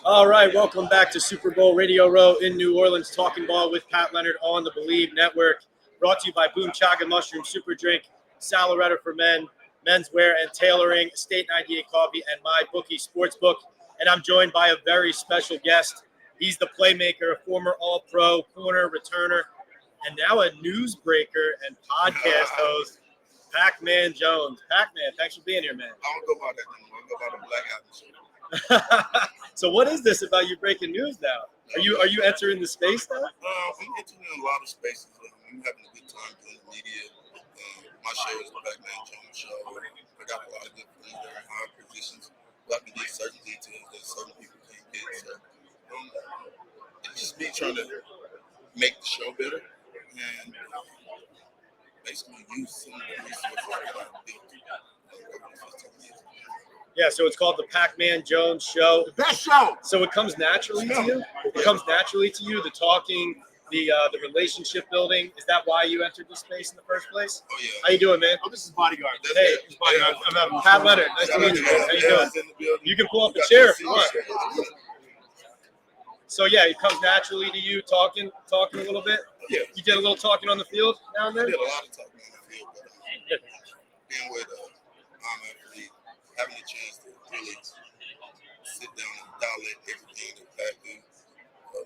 All right, welcome back to Super Bowl Radio Row in New Orleans, talking ball with Pat Leonard on the Believe Network. Brought to you by Boom Chaga Mushroom Super Drink, Salaretta for Men, Menswear and Tailoring, State 98 Coffee, and My Bookie Sportsbook. And I'm joined by a very special guest. He's the playmaker, a former All-Pro, corner, returner, and now a newsbreaker and podcast host, Pacman Jones. Pacman, thanks for being here, man. I don't go by that anymore. I go by the Black Atmosphere. So what is this about you breaking news now? Are you entering the space now? I'm entering a lot of spaces. I'm having a good time doing the media. My show is the Pacman Jones show. I got a lot of good friends that are in high positions. I can get certain details that certain people can't get. So it's just me trying to make the show better and basically use some of the resources that I've built over the 15 years. Yeah, so it's called the Pacman Jones Show. The best show. So it comes naturally to you? It comes naturally to you, the talking, the relationship building. Is that why you entered this space in the first place? Oh, yeah. How you doing, man? Oh, this is Bodyguard. Hey, Pat Leonard. Nice to meet you, man. How you doing? You can pull up a chair if you want. So, yeah, it comes naturally to you, talking a little bit? Yeah. You did a little talking on the field now and I then? did a lot of talking on the field, but being with I'm actually having a chance to really sit down and dilate everything that Pat do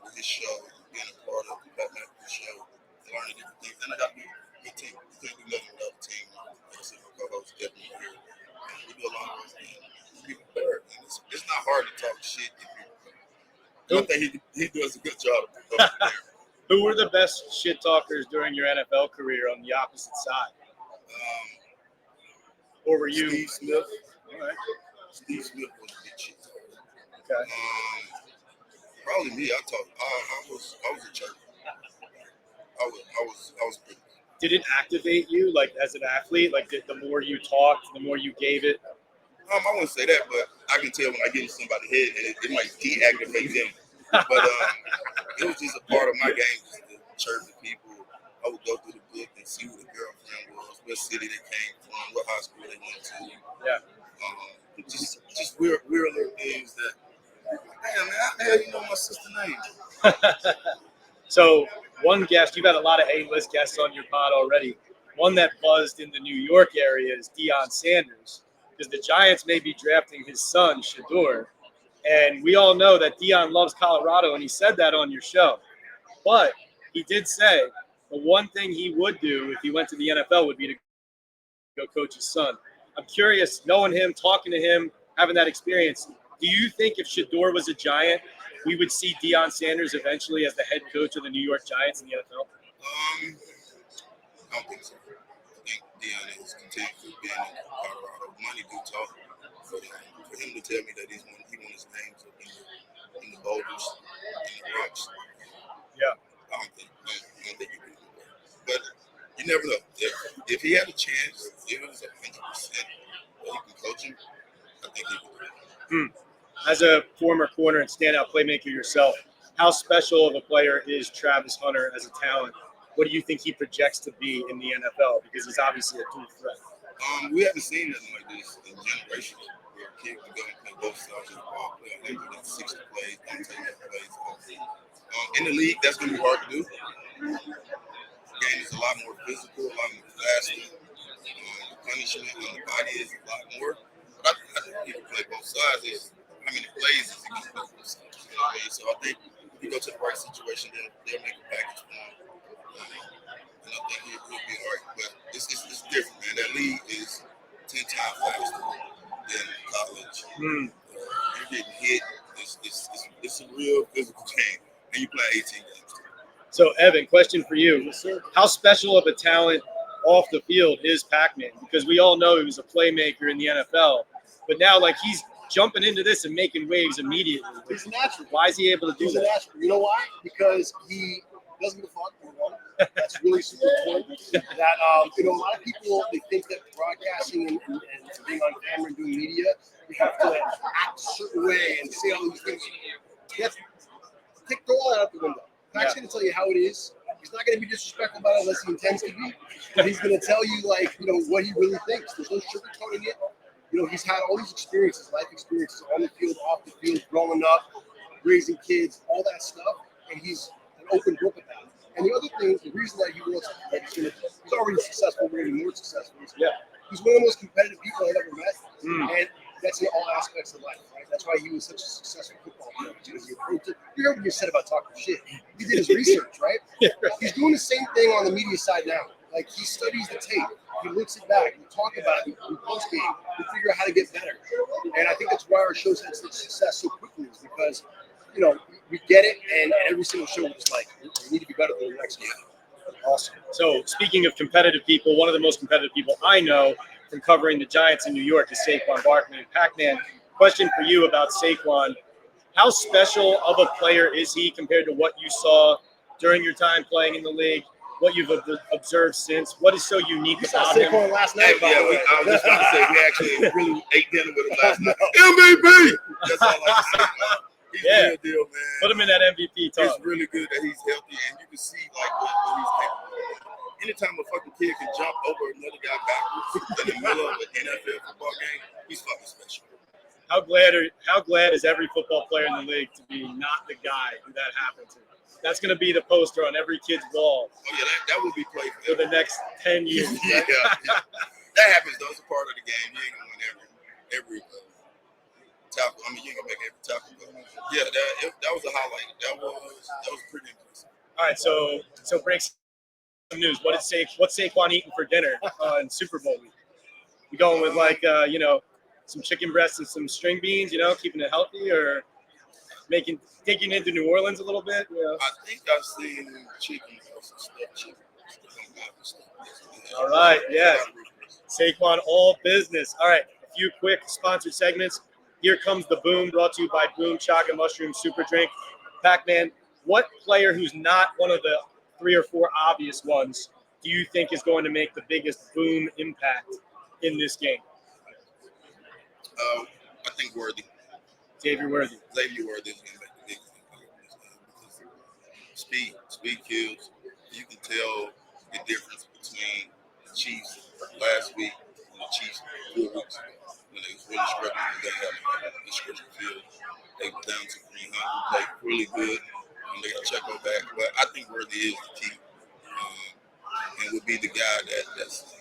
with his show, being a part of the Pat McAfee show, learning different things. And I got a good team. You can't do nothing without a team. Like I said, my co-host Devin here. We do a lot of those things. We prepared. And it's not hard to talk shit if you're prepared. I think he does a good job of preparing. Who were the best shit talkers during your NFL career on the opposite side? Or were you? Steve Smith. All right. Steve Smith was a good shit talker. Okay. Probably me. I was a jerk. I was pretty. Did it activate you, like as an athlete? Like the more you talked, the more you gave it? I wouldn't say that, but I can tell when I get in somebody's head, and it might deactivate them. But it was just a part of my game, just to chirp at people. I would go through the book and see who the girlfriend was, what city they came from, what high school they went to. Yeah. Just weird little things that, damn, man, how the hell you know my sister's name? So one guest, you've had a lot of A-list guests on your pod already. One that buzzed in the New York area is Deion Sanders, because the Giants may be drafting his son, Shador. And we all know that Deion loves Colorado, and he said that on your show. But he did say the one thing he would do if he went to the NFL would be to go coach his son. I'm curious, knowing him, talking to him, having that experience, do you think if Shador was a Giant, we would see Deion Sanders eventually as the head coach of the New York Giants in the NFL? I don't think so. I think Deion is content with being in Colorado. Money do talk. For him to tell me that he wants his names up in the boulders, in the rocks. Yeah. I don't think he can do that. But you never know. If he had a chance, if it was 100% that he can coach him, I think he would do it. As a former corner and standout playmaker yourself, how special of a player is Travis Hunter as a talent? What do you think he projects to be in the NFL? Because he's obviously a dual threat. We haven't seen nothing like this in generations. Where a kid can go and play both sides of the ball, play 160 plays, don't take that plays. In the league, that's going to be hard to do. The game is a lot more physical, a lot more faster. The punishment on the body is a lot more. But I think he can play both sides. It's how many plays is he going to play both sides? You know what I mean? So I think if you go to the right situation, they'll make a package for him. And I think he'll be all right. But it's different, man. That league is 10 times faster than college. You're getting hit. It's a real physical game. And you play 18 games. So, Evan, question for you. Yes, sir. How special of a talent off the field is Pacman? Because we all know he was a playmaker in the NFL. But now, like, he's jumping into this and making waves immediately. He's natural. Why is he able to do that? Natural. You know why? Because he doesn't give a fuck. That's really super important. That a lot of people, they think that broadcasting and being on camera and doing media, you have to act a certain way and say all these things. You have to throw all that out the window. Pac's going to tell you how it is. He's not going to be disrespectful about it unless he intends to be. But he's going to tell you, what he really thinks. There's no sugarcoating it. He's had all these experiences, life experiences on the field, off the field, growing up. raising kids, all that stuff, and he's an open book with that. And the other thing, the reason that he wants that he's already successful, maybe more successful. He's one of the most competitive people I've ever met, and that's in all aspects of life, right? That's why he was such a successful football player. Because he approached it. You heard what you said about talking shit. He did his research, right? He's doing the same thing on the media side now. Like, he studies the tape. He looks it back. We talk about it. We post game. We figure out how to get better. And I think that's why our show's had such success so quickly, is because, you know, we get it, and every single show is like, we need to be better than the next game. Awesome. So, speaking of competitive people, one of the most competitive people I know from covering the Giants in New York is Saquon Barkley. And Pacman, question for you about Saquon. How special of a player is he compared to what you saw during your time playing in the league? What you've observed since? What is so unique about him? Saquon last night. I was just about to say, we actually really ate dinner with him last night. MVP! That's all I can say. He's a real deal, man. Put him in that MVP talk. It's really good that he's healthy, and you can see like what he's capable of. Anytime a fucking kid can jump over another guy backwards in the middle of an NFL football game, he's fucking special. How glad is every football player in the league to be not the guy who that happened to? That's going to be the poster on every kid's wall. Oh yeah, that will be played for the next 10 years. Yeah. That happens though. It's a part of the game. You ain't gonna win every tackle. I mean, you ain't gonna make every tackle. Yeah, that was a highlight. That was pretty impressive. All right, so break some news. What's Saquon eating for dinner on Super Bowl week? You going with some chicken breasts and some string beans? Keeping it healthy, or taking it into New Orleans a little bit? I think I've seen chicken or some stuffed chicken. All right, yes. Saquon, all business. All right, a few quick sponsored segments. Here comes the Boom, brought to you by Boom Chaga Mushroom Super Drink. Pacman, what player who's not one of the 3 or 4 obvious ones do you think is going to make the biggest boom impact in this game? I think Worthy. Xavier Worthy. Xavier Worthy is going to make the biggest impact. Speed kills. You can tell the difference between the Chiefs last week and the Chiefs 4 weeks ago. When they was really struggling, they had the scripture field. They were down to 300, played really good. They got Checo back, but I think Worthy is the key, and would be the guy that's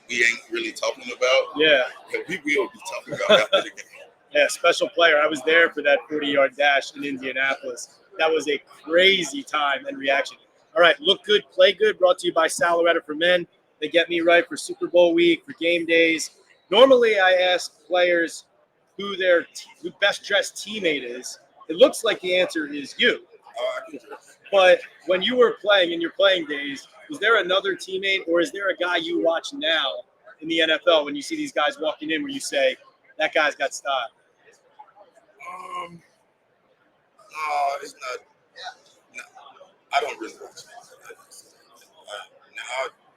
we ain't really talking about. Yeah, but we will be talking about after the game. Yeah, special player. I was there for that 40-yard dash in Indianapolis. That was a crazy time and reaction. All right, look good, play good. Brought to you by Salaretta for Men. They get me right for Super Bowl week, for game days. Normally, I ask players who their best dressed teammate is. It looks like the answer is you. But when you were playing in your playing days, was there another teammate, or is there a guy you watch now in the NFL when you see these guys walking in where you say, that guy's got style? No, it's not. No, I don't really watch it.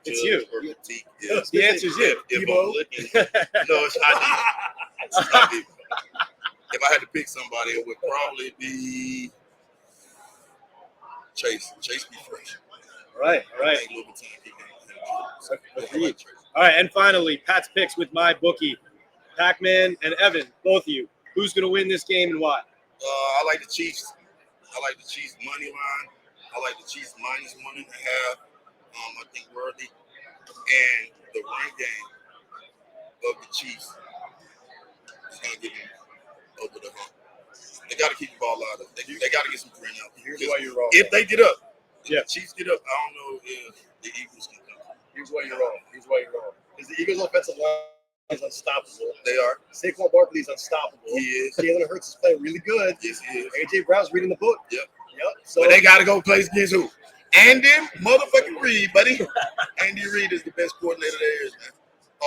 It's you. The answer is you. If I'm looking, no, it's not me. If I had to pick somebody, it would probably be Chase. Chase be fresh. All right. All right, and finally, Pat's picks with my bookie. Pacman and Evan, both of you. Who's going to win this game and why? I like the Chiefs. I like the Chiefs money line. I like the Chiefs minus 1.5. I think Worthy. And the run game of the Chiefs is going to get them over the hump. They got to keep the ball out of it. They got to get some print out. Here's why you're wrong. If they get up, the Chiefs get up, I don't know if the Eagles can come. Here's why you're wrong. Because the Eagles' offensive line is unstoppable. They are. Saquon Barkley is unstoppable. He is. Jalen Hurts is playing really good. Yes, he is. AJ Brown's reading the book. Yep. So but they got to go play against who? Andy motherfucking Reid, buddy. Andy Reid is the best coordinator there is, man.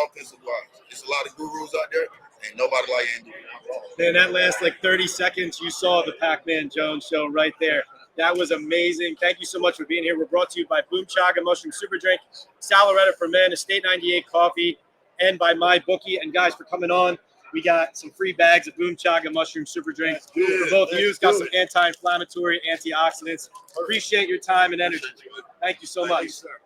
Offensive wise. There's a lot of gurus out there. Ain't nobody like Andy Reid. Man, that last 30 seconds, you saw the Pacman Jones show right there. That was amazing. Thank you so much for being here. We're brought to you by Boom Chaga Mushroom Super Drink, Salaretta for Men, Estate 98 Coffee, and by MyBookie. And guys, for coming on, we got some free bags of Boom Chaga Mushroom Super Drink for both of you. It's got some anti-inflammatory, antioxidants. Appreciate your time and energy. Thank you so much. Thank you, sir.